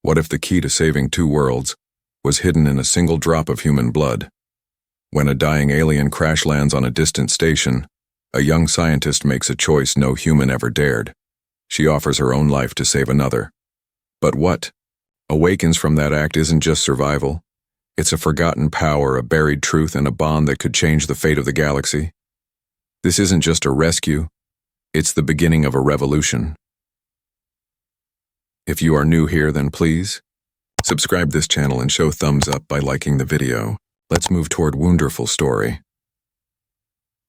What if the key to saving two worlds was hidden in a single drop of human blood? When a dying alien crash lands on a distant station, a young scientist makes a choice no human ever dared. She offers her own life to save another. But what awakens from that act isn't just survival. It's a forgotten power, a buried truth, and a bond that could change the fate of the galaxy. This isn't just a rescue, it's the beginning of a revolution. If you are new here, then please subscribe this channel and show thumbs up by liking the video. Let's move toward wonderful story.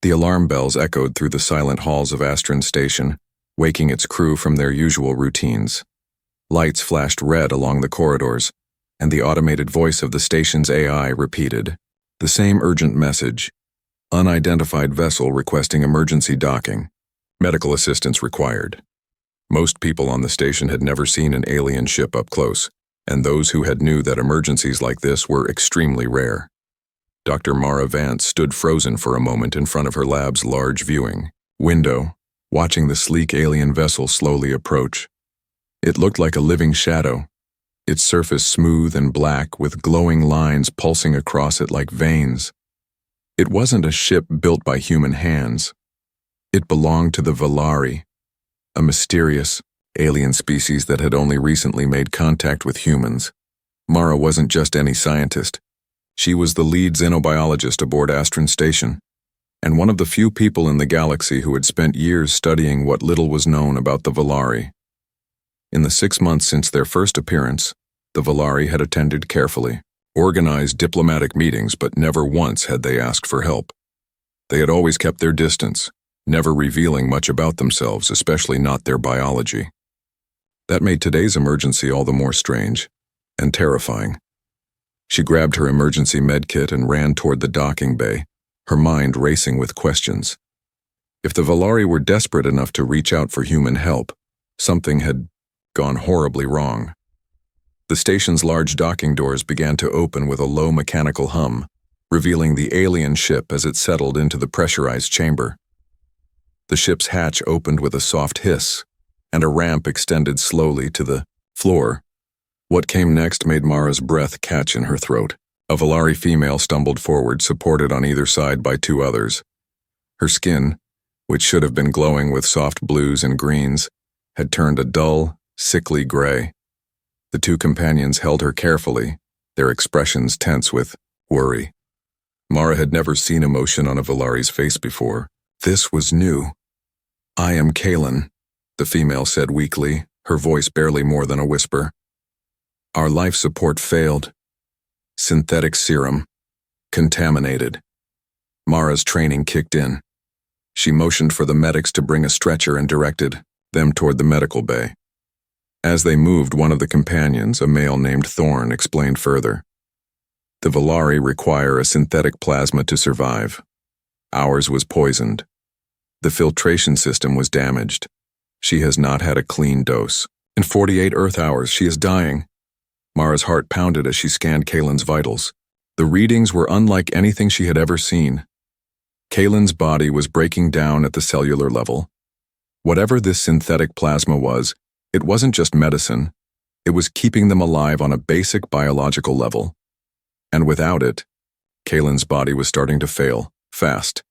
The alarm bells echoed through the silent halls of Astron Station, waking its crew from their usual routines. Lights flashed red along the corridors, and the automated voice of the station's AI repeated the same urgent message: unidentified vessel requesting emergency docking. Medical assistance required. Most people on the station had never seen an alien ship up close, and those who had knew that emergencies like this were extremely rare. Dr. Mara Vance stood frozen for a moment in front of her lab's large viewing window, watching the sleek alien vessel slowly approach. It looked like a living shadow, its surface smooth and black with glowing lines pulsing across it like veins. It wasn't a ship built by human hands. It belonged to the Valari, a mysterious, alien species that had only recently made contact with humans. Mara wasn't just any scientist. She was the lead xenobiologist aboard Astron Station, and one of the few people in the galaxy who had spent years studying what little was known about the Valari. In the 6 months since their first appearance, the Valari had attended carefully, organized diplomatic meetings, but never once had they asked for help. They had always kept their distance, never revealing much about themselves, especially not their biology. That made today's emergency all the more strange and terrifying. She grabbed her emergency medkit and ran toward the docking bay, her mind racing with questions. If the Valari were desperate enough to reach out for human help, something had gone horribly wrong. The station's large docking doors began to open with a low mechanical hum, revealing the alien ship as it settled into the pressurized chamber. The ship's hatch opened with a soft hiss, and a ramp extended slowly to the floor. What came next made Mara's breath catch in her throat. A Valari female stumbled forward, supported on either side by two others. Her skin, which should have been glowing with soft blues and greens, had turned a dull, sickly gray. The two companions held her carefully, their expressions tense with worry. Mara had never seen emotion on a Valari's face before. This was new. "I am Kaylin," the female said weakly, her voice barely more than a whisper. "Our life support failed. Synthetic serum. Contaminated." Mara's training kicked in. She motioned for the medics to bring a stretcher and directed them toward the medical bay. As they moved, one of the companions, a male named Thorn, explained further. "The Valari require a synthetic plasma to survive. Ours was poisoned. The filtration system was damaged. She has not had a clean dose. In 48 Earth hours, she is dying." Mara's heart pounded as she scanned Kaylin's vitals. The readings were unlike anything she had ever seen. Kaylin's body was breaking down at the cellular level. Whatever this synthetic plasma was, it wasn't just medicine. It was keeping them alive on a basic biological level. And without it, Kaylin's body was starting to fail, fast.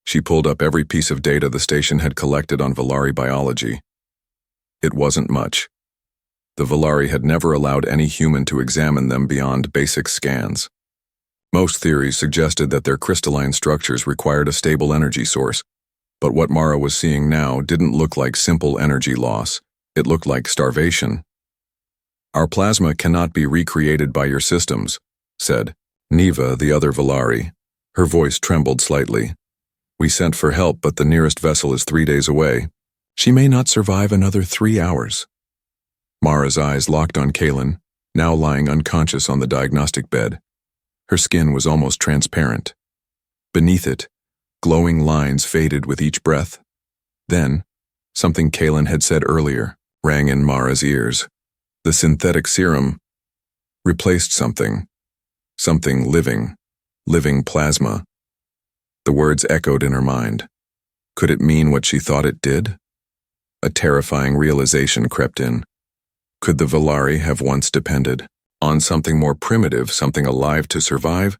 She pulled up every piece of data the station had collected on Valari biology. It wasn't much. The Valari had never allowed any human to examine them beyond basic scans. Most theories suggested that their crystalline structures required a stable energy source, but what Mara was seeing now didn't look like simple energy loss. It looked like starvation. "Our plasma cannot be recreated by your systems," said Neva, the other Valari. Her voice trembled slightly. "We sent for help, but the nearest vessel is 3 days away. She may not survive another 3 hours. Mara's eyes locked on Kaylin, now lying unconscious on the diagnostic bed. Her skin was almost transparent. Beneath it, glowing lines faded with each breath. Then, something Kaylin had said earlier rang in Mara's ears. The synthetic serum replaced something living plasma. The words echoed in her mind. Could it mean what she thought it did? A terrifying realization crept in. Could the Valari have once depended on something more primitive, something alive to survive?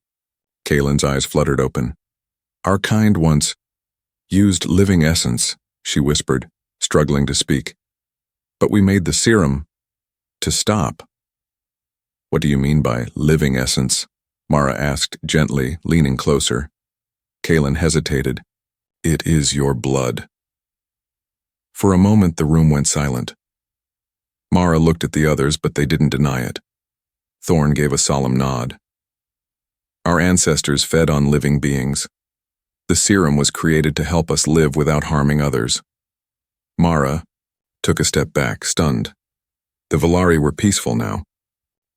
Kaylin's eyes fluttered open. Our kind once used living essence, she whispered, struggling to speak. But we made the serum to stop. What do you mean by living essence? Mara asked gently, leaning closer. Kaylin hesitated. It is your blood. For a moment the room went silent. Mara looked at the others, but they didn't deny it. Thorn gave a solemn nod. Our ancestors fed on living beings. The serum was created to help us live without harming others. Mara took a step back, stunned. The Valari were peaceful now.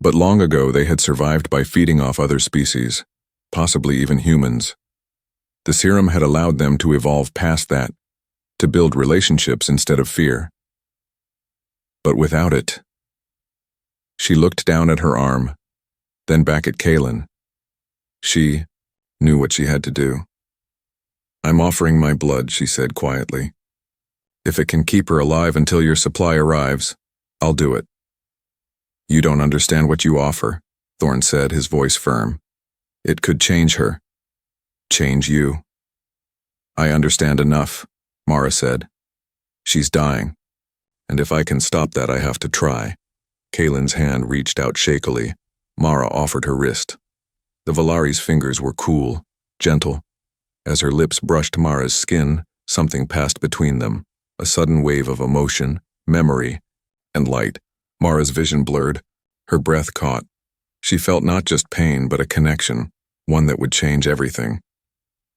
But long ago they had survived by feeding off other species, possibly even humans. The serum had allowed them to evolve past that, to build relationships instead of fear. But without it. She looked down at her arm, then back at Kaylin. She knew what she had to do. I'm offering my blood, she said quietly. If it can keep her alive until your supply arrives, I'll do it. You don't understand what you offer, Thorn said, his voice firm. It could change her. Change you. I understand enough, Mara said. She's dying. And if I can stop that, I have to try. Kaylin's hand reached out shakily. Mara offered her wrist. The Valari's fingers were cool, gentle. As her lips brushed Mara's skin, something passed between them, a sudden wave of emotion, memory, and light. Mara's vision blurred, her breath caught. She felt not just pain, but a connection, one that would change everything.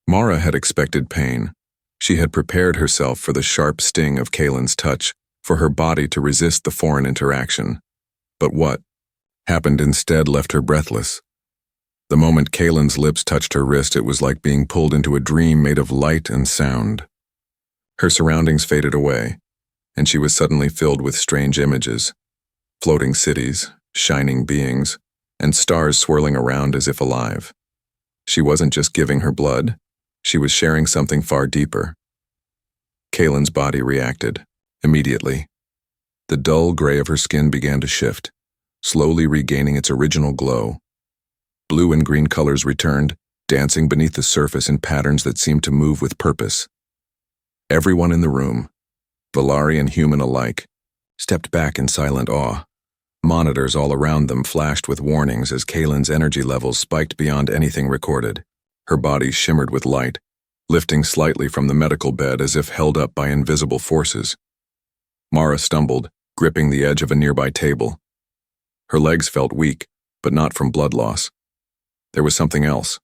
Mara had expected pain. She had prepared herself for the sharp sting of Kaylin's touch, for her body to resist the foreign interaction. But what happened instead left her breathless. The moment Kaylin's lips touched her wrist, it was like being pulled into a dream made of light and sound. Her surroundings faded away, and she was suddenly filled with strange images. Floating cities, shining beings, and stars swirling around as if alive. She wasn't just giving her blood, she was sharing something far deeper. Kaylin's body reacted, immediately. The dull gray of her skin began to shift, slowly regaining its original glow. Blue and green colors returned, dancing beneath the surface in patterns that seemed to move with purpose. Everyone in the room, Valari and human alike, stepped back in silent awe. Monitors all around them flashed with warnings as Kaylin's energy levels spiked beyond anything recorded. Her body shimmered with light, lifting slightly from the medical bed as if held up by invisible forces. Mara stumbled, gripping the edge of a nearby table. Her legs felt weak, but not from blood loss. There was something else.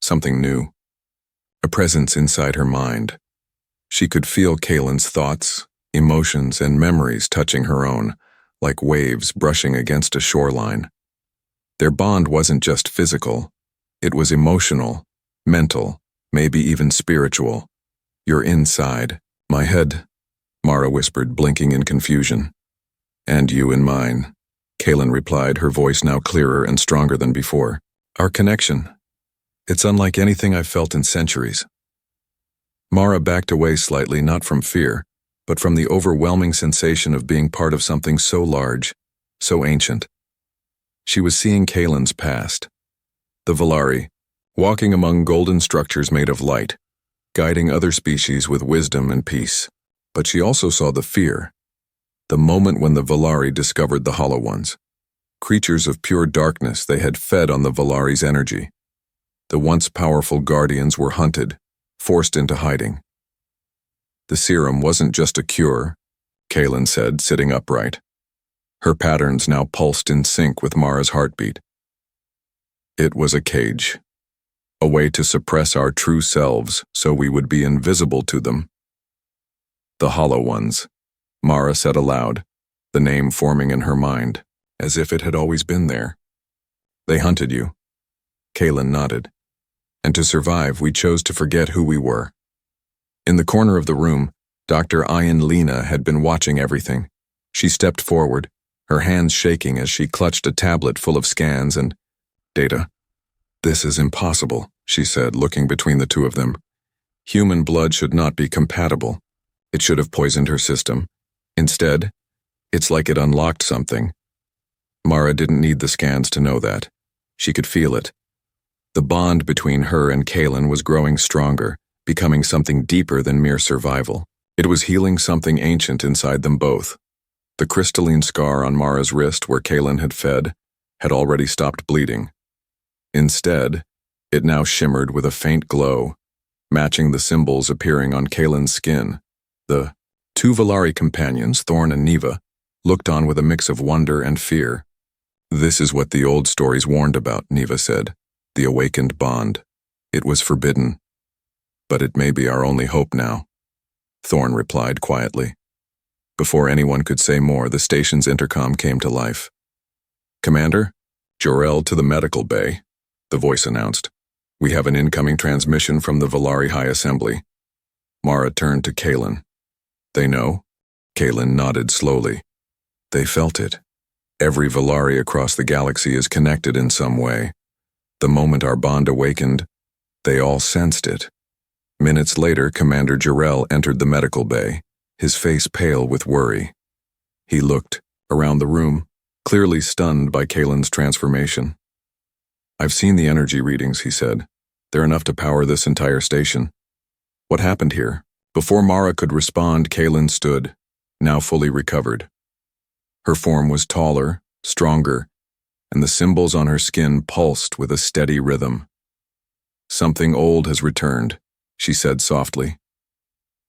Something new. A presence inside her mind. She could feel Kaylin's thoughts, emotions, and memories touching her own, like waves brushing against a shoreline. Their bond wasn't just physical. It was emotional, mental, maybe even spiritual. You're inside. My head, Mara whispered, blinking in confusion. And you in mine, Kaylin replied, her voice now clearer and stronger than before. Our connection. It's unlike anything I've felt in centuries. Mara backed away slightly, not from fear, but from the overwhelming sensation of being part of something so large, so ancient. She was seeing Kaylin's past. The Valari, walking among golden structures made of light, guiding other species with wisdom and peace. But she also saw the fear. The moment when the Valari discovered the Hollow Ones. Creatures of pure darkness, they had fed on the Valari's energy. The once powerful guardians were hunted, forced into hiding. The serum wasn't just a cure, Kaylin said, sitting upright. Her patterns now pulsed in sync with Mara's heartbeat. It was a cage. A way to suppress our true selves so we would be invisible to them. The Hollow Ones, Mara said aloud, the name forming in her mind, as if it had always been there. They hunted you. Kaylin nodded. And to survive, we chose to forget who we were. In the corner of the room, Dr. Ian Lena had been watching everything. She stepped forward, her hands shaking as she clutched a tablet full of scans and data. This is impossible, she said, looking between the two of them. Human blood should not be compatible. It should have poisoned her system. Instead, It's like it unlocked something. Mara didn't need the scans to know that. She could feel it. The bond between her and Kalen was growing stronger, becoming something deeper than mere survival. It was healing something ancient inside them both. The crystalline scar on Mara's wrist where Kalen had fed had already stopped bleeding. Instead, it now shimmered with a faint glow, matching the symbols appearing on Kalen's skin. The two Valari companions, Thorn and Neva, looked on with a mix of wonder and fear. "This is what the old stories warned about," Neva said. "The awakened bond. It was forbidden. But it may be our only hope now," Thorn replied quietly. Before anyone could say more, the station's intercom came to life. "Commander, Jor-El to the medical bay," the voice announced. "We have an incoming transmission from the Valari High Assembly." Mara turned to Kalen. "They know?" Kalen nodded slowly. They felt it. Every Valari across the galaxy is connected in some way. The moment our bond awakened, they all sensed it. Minutes later, Commander Jor-El entered the medical bay, his face pale with worry. He looked around the room, clearly stunned by Kalen's transformation. "I've seen the energy readings," he said. "They're enough to power this entire station." "What happened here?" Before Mara could respond, Kalen stood, now fully recovered. Her form was taller, stronger, and the symbols on her skin pulsed with a steady rhythm. "Something old has returned," she said softly.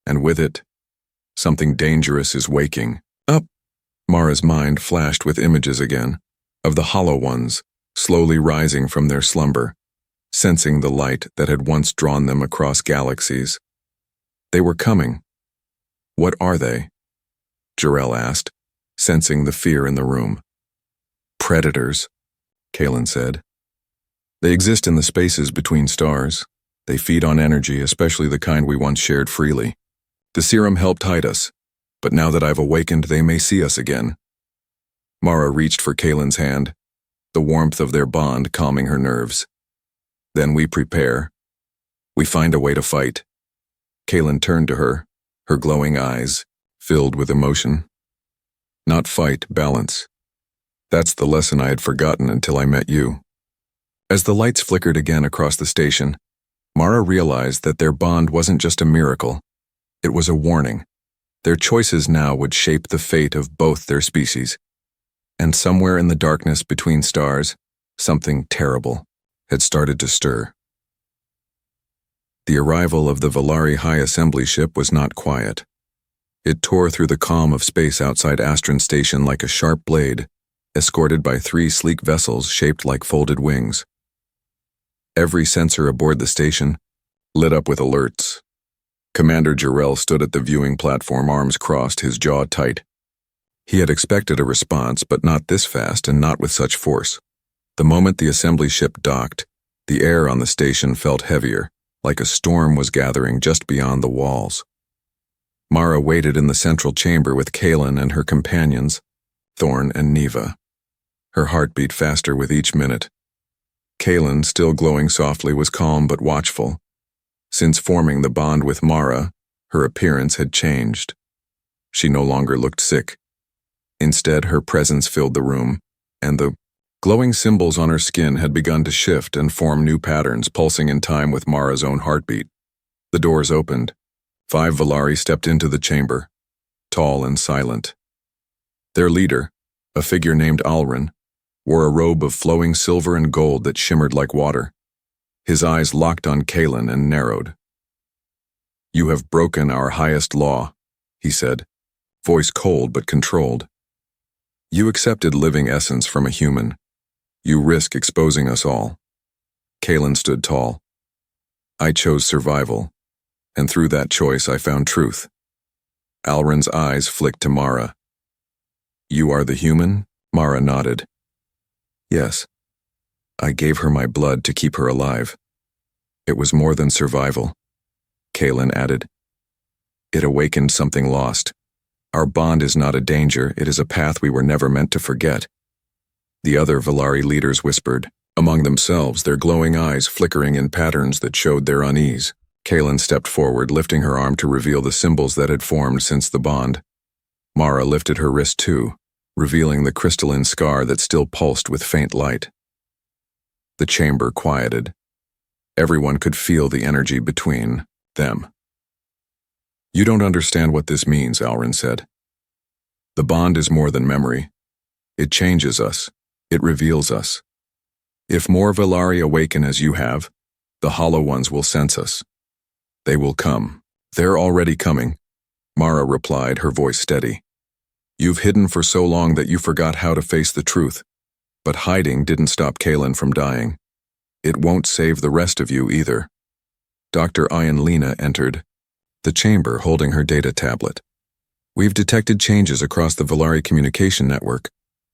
"And with it, something dangerous is waking up." Mara's mind flashed with images again, of the hollow ones, slowly rising from their slumber, sensing the light that had once drawn them across galaxies. They were coming. "What are they?" Jor-El asked, sensing the fear in the room. "Predators," Kalen said. "They exist in the spaces between stars. They feed on energy, especially the kind we once shared freely. The serum helped hide us, but now that I've awakened, they may see us again." Mara reached for Kalen's hand, the warmth of their bond calming her nerves. "Then we prepare. We find a way to fight." Kalen turned to her, her glowing eyes filled with emotion. "Not fight, balance. That's the lesson I had forgotten until I met you." As the lights flickered again across the station, Mara realized that their bond wasn't just a miracle. It was a warning. Their choices now would shape the fate of both their species. And somewhere in the darkness between stars, something terrible had started to stir. The arrival of the Valari High Assembly ship was not quiet. It tore through the calm of space outside Astron Station like a sharp blade, escorted by 3 sleek vessels shaped like folded wings. Every sensor aboard the station lit up with alerts. Commander Jor-El stood at the viewing platform, arms crossed, his jaw tight. He had expected a response, but not this fast and not with such force. The moment the assembly ship docked, the air on the station felt heavier, like a storm was gathering just beyond the walls. Mara waited in the central chamber with Kalen and her companions, Thorn and Neva. Her heart beat faster with each minute. Kalen, still glowing softly, was calm but watchful. Since forming the bond with Mara, her appearance had changed. She no longer looked sick. Instead, her presence filled the room, and the glowing symbols on her skin had begun to shift and form new patterns, pulsing in time with Mara's own heartbeat. The doors opened. 5 Valari stepped into the chamber, tall and silent. Their leader, a figure named Alrin, wore a robe of flowing silver and gold that shimmered like water. His eyes locked on Kalen and narrowed. "You have broken our highest law," he said, voice cold but controlled. "You accepted living essence from a human. You risk exposing us all." Kalen stood tall. "I chose survival, and through that choice I found truth." Alrin's eyes flicked to Mara. "You are the human?" Mara nodded. "Yes. I gave her my blood to keep her alive. It was more than survival," Kalen added. "It awakened something lost. Our bond is not a danger, it is a path we were never meant to forget." The other Valari leaders whispered, among themselves, their glowing eyes flickering in patterns that showed their unease. Kalen stepped forward, lifting her arm to reveal the symbols that had formed since the bond. Mara lifted her wrist too, revealing the crystalline scar that still pulsed with faint light. The chamber quieted. Everyone could feel the energy between them. "You don't understand what this means," Alrin said. "The bond is more than memory. It changes us. It reveals us. If more Valari awaken as you have, the Hollow Ones will sense us. They will come. They're already coming," Mara replied, her voice steady. "You've hidden for so long that you forgot how to face the truth. But hiding didn't stop Kaelin from dying. It won't save the rest of you either." Dr. Ian Lena entered the chamber holding her data tablet. "We've detected changes across the Valari communication network.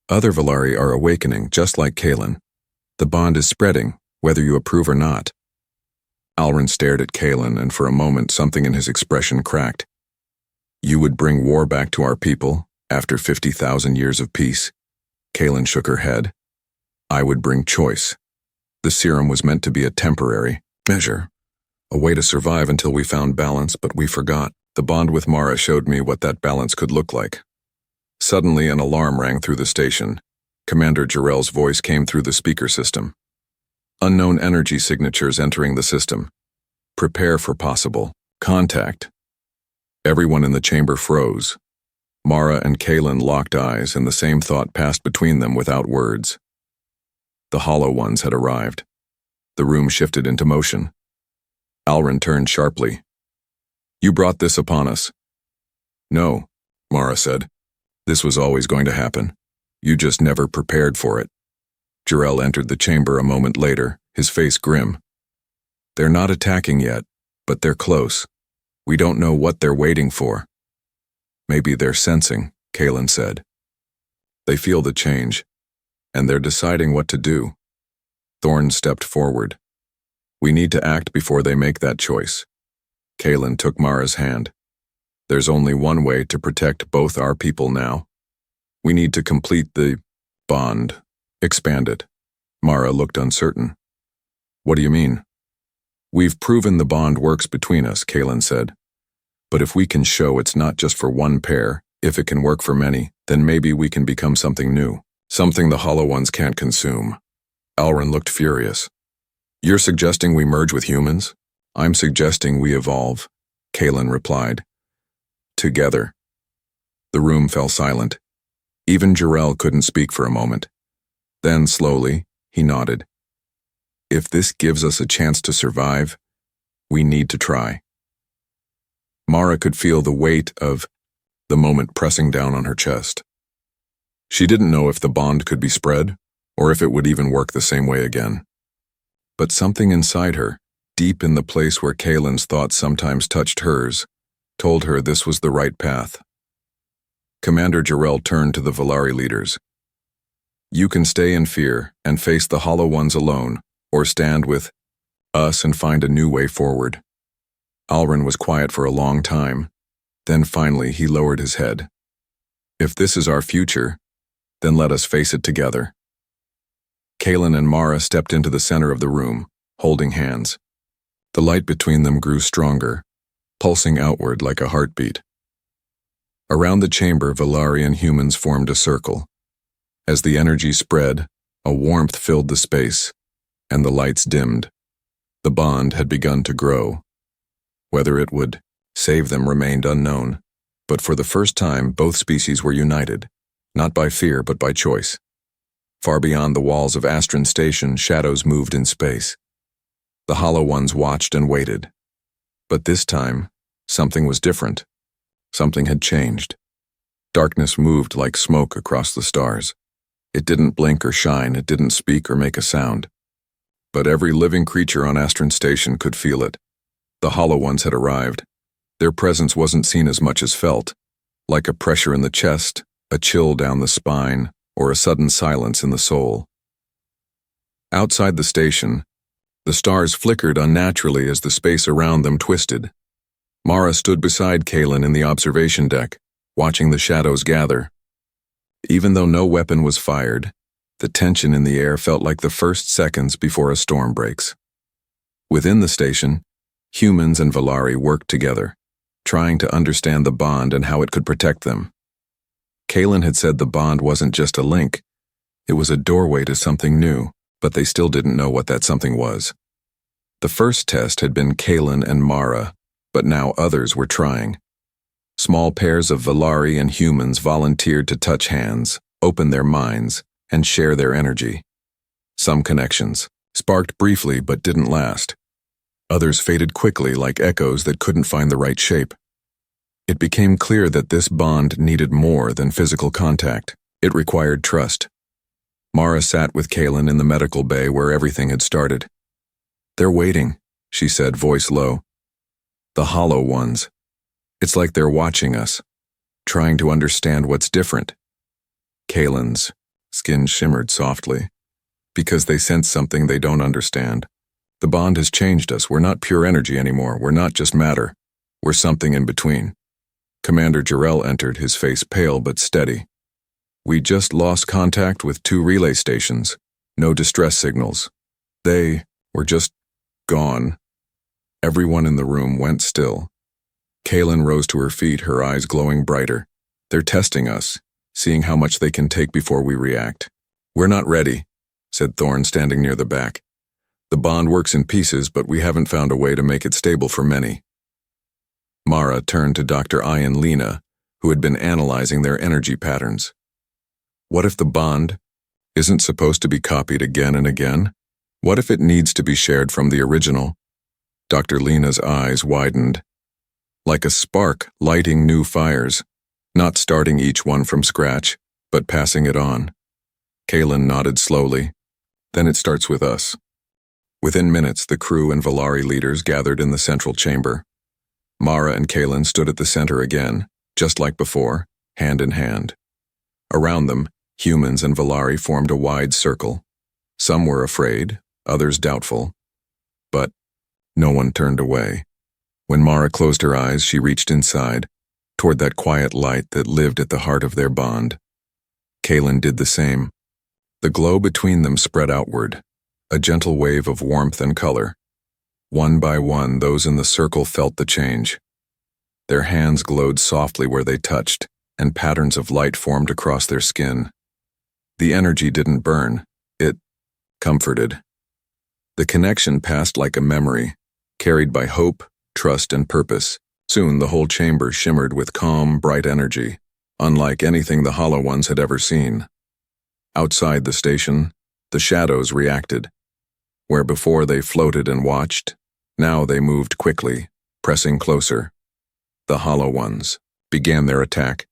Other Valari are awakening, just like Kaelin. The bond is spreading, whether you approve or not." Alrin stared at Kaelin, and for a moment something in his expression cracked. "You would bring war back to our people, after 50,000 years of peace?" Kaelin shook her head. "I would bring choice. The serum was meant to be a temporary measure, a way to survive until we found balance, but we forgot. The bond with Mara showed me what that balance could look like." Suddenly, an alarm rang through the station. Commander Jarrell's voice came through the speaker system. "Unknown energy signatures entering the system. Prepare for possible contact." Everyone in the chamber froze. Mara and Kaelin locked eyes, and the same thought passed between them without words. The Hollow Ones had arrived. The room shifted into motion. Alrin turned sharply. "You brought this upon us." "No," Mara said. "This was always going to happen. You just never prepared for it." Jarrell entered the chamber a moment later, his face grim. "They're not attacking yet, but they're close. We don't know what they're waiting for." "Maybe they're sensing," Kaelin said. "They feel the change, and they're deciding what to do." Thorne stepped forward. "We need to act before they make that choice." Kaelin took Mara's hand. "There's only one way to protect both our people now. We need to complete the bond. Expand it." Mara looked uncertain. "What do you mean?" "We've proven the bond works between us," Kaelin said. "But if we can show it's not just for one pair, if it can work for many, then maybe we can become something new. Something the Hollow Ones can't consume." Alrin looked furious. "You're suggesting we merge with humans?" "I'm suggesting we evolve," Kaelin replied. "Together." The room fell silent. Even Jarrell couldn't speak for a moment. Then, slowly, he nodded. "If this gives us a chance to survive, we need to try." Mara could feel the weight of the moment pressing down on her chest. She didn't know if the bond could be spread, or if it would even work the same way again. But something inside her, deep in the place where Kaelin's thoughts sometimes touched hers, told her this was the right path. Commander Jarrell turned to the Valari leaders. "You can stay in fear and face the Hollow Ones alone, or stand with us and find a new way forward." Alrin was quiet for a long time. Then finally he lowered his head. "If this is our future, then let us face it together." Kaelin and Mara stepped into the center of the room, holding hands. The light between them grew stronger, pulsing outward like a heartbeat. Around the chamber, Valari and humans formed a circle. As the energy spread, a warmth filled the space, and the lights dimmed. The bond had begun to grow. Whether it would save them remained unknown, but for the first time both species were united, not by fear but by choice. Far beyond the walls of Astron Station, shadows moved in space. The Hollow Ones watched and waited. But this time, something was different. Something had changed. Darkness moved like smoke across the stars. It didn't blink or shine, it didn't speak or make a sound. But every living creature on Astron Station could feel it. The Hollow Ones had arrived. Their presence wasn't seen as much as felt, like a pressure in the chest, a chill down the spine, or a sudden silence in the soul. Outside the station, the stars flickered unnaturally as the space around them twisted. Mara stood beside Kaelin in the observation deck, watching the shadows gather. Even though no weapon was fired, the tension in the air felt like the first seconds before a storm breaks. Within the station, humans and Valari worked together, trying to understand the bond and how it could protect them. Kalen had said the bond wasn't just a link. It was a doorway to something new, but they still didn't know what that something was. The first test had been Kalen and Mara, but now others were trying. Small pairs of Valari and humans volunteered to touch hands, open their minds, and share their energy. Some connections sparked briefly but didn't last. Others faded quickly like echoes that couldn't find the right shape. It became clear that this bond needed more than physical contact. It required trust. Mara sat with Kalen in the medical bay where everything had started. "They're waiting," she said, voice low. "The hollow ones. It's like they're watching us, trying to understand what's different." Kalen's skin shimmered softly. "Because they sense something they don't understand. The bond has changed us. We're not pure energy anymore. We're not just matter. We're something in between." Commander Jarrell entered, his face pale but steady. "We just lost contact with 2 relay stations. No distress signals. They were just gone." Everyone in the room went still. Kalen rose to her feet, her eyes glowing brighter. "They're testing us, seeing how much they can take before we react." "We're not ready," said Thorne, standing near the back. "The bond works in pieces, but we haven't found a way to make it stable for many." Mara turned to Dr. Ian Lena, who had been analyzing their energy patterns. "What if the bond isn't supposed to be copied again and again? What if it needs to be shared from the original?" Dr. Lena's eyes widened. "Like a spark lighting new fires, not starting each one from scratch, but passing it on." Kalen nodded slowly. "Then it starts with us." Within minutes, the crew and Valari leaders gathered in the central chamber. Mara and Kalen stood at the center again, just like before, hand in hand. Around them, humans and Valari formed a wide circle. Some were afraid, others doubtful. But no one turned away. When Mara closed her eyes, she reached inside, toward that quiet light that lived at the heart of their bond. Kalen did the same. The glow between them spread outward, a gentle wave of warmth and color. One by one, those in the circle felt the change. Their hands glowed softly where they touched, and patterns of light formed across their skin. The energy didn't burn, it comforted. The connection passed like a memory, carried by hope, trust, and purpose. Soon the whole chamber shimmered with calm, bright energy, unlike anything the Hollow Ones had ever seen. Outside the station, the shadows reacted. Where before they floated and watched, now they moved quickly, pressing closer. The Hollow Ones began their attack.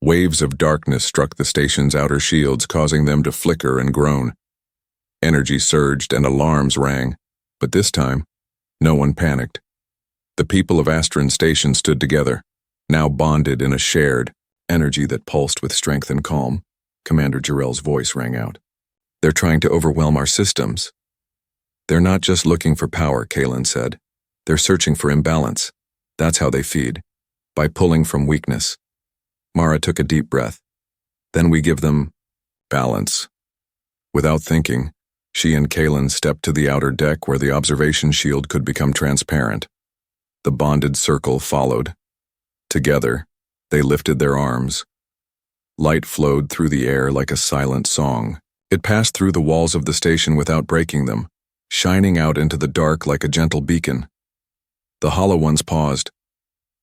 Waves of darkness struck the station's outer shields, causing them to flicker and groan. Energy surged and alarms rang, but this time, no one panicked. The people of Astron Station stood together, now bonded in a shared energy that pulsed with strength and calm. Commander Jarrell's voice rang out. "They're trying to overwhelm our systems." "They're not just looking for power," Kalen said. "They're searching for imbalance. That's how they feed, by pulling from weakness." Mara took a deep breath. "Then we give them balance." Without thinking, she and Kalen stepped to the outer deck where the observation shield could become transparent. The bonded circle followed. Together, they lifted their arms. Light flowed through the air like a silent song. It passed through the walls of the station without breaking them, shining out into the dark like a gentle beacon. The Hollow Ones paused.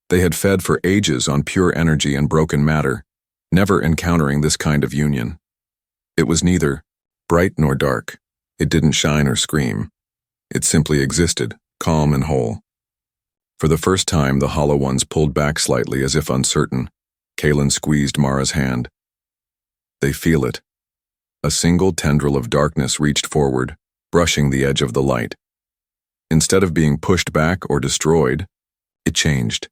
They had fed for ages on pure energy and broken matter, never encountering this kind of union. It was neither bright nor dark. It didn't shine or scream. It simply existed, calm and whole. For the first time, the Hollow Ones pulled back slightly as if uncertain. Kalen squeezed Mara's hand. "They feel it." A single tendril of darkness reached forward, brushing the edge of the light. Instead of being pushed back or destroyed, it changed.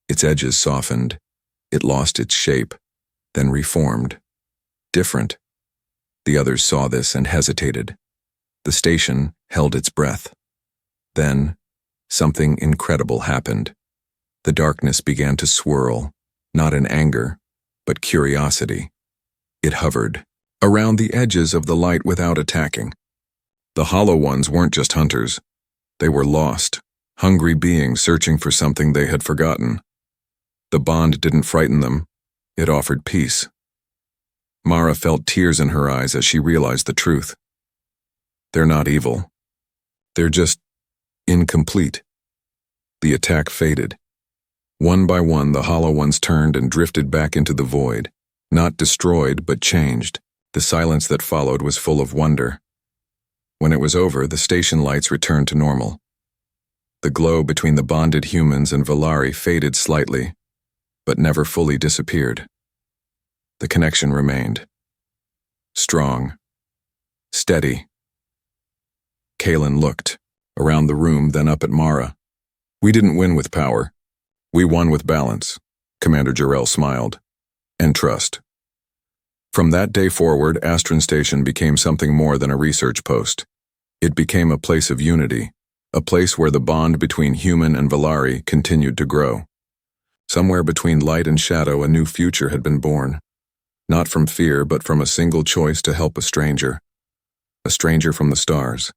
Its edges softened. It lost its shape, then reformed. Different. The others saw this and hesitated. The station held its breath. Then, something incredible happened. The darkness began to swirl, not in anger, but curiosity. It hovered around the edges of the light without attacking. The Hollow Ones weren't just hunters. They were lost, hungry beings searching for something they had forgotten. The bond didn't frighten them. It offered peace. Mara felt tears in her eyes as she realized the truth. They're not evil. They're just incomplete. The attack faded. One by one, the hollow ones turned and drifted back into the void. Not destroyed, but changed. The silence that followed was full of wonder. When it was over, the station lights returned to normal. The glow between the bonded humans and Valari faded slightly, but never fully disappeared. The connection remained. Strong. Steady. Kalen looked, around the room, then up at Mara. We didn't win with power. We won with balance, Commander Jarrell smiled. And trust. From that day forward, Astron Station became something more than a research post. It became a place of unity, a place where the bond between human and Valari continued to grow. Somewhere between light and shadow, a new future had been born. Not from fear, but from a single choice to help a stranger from the stars.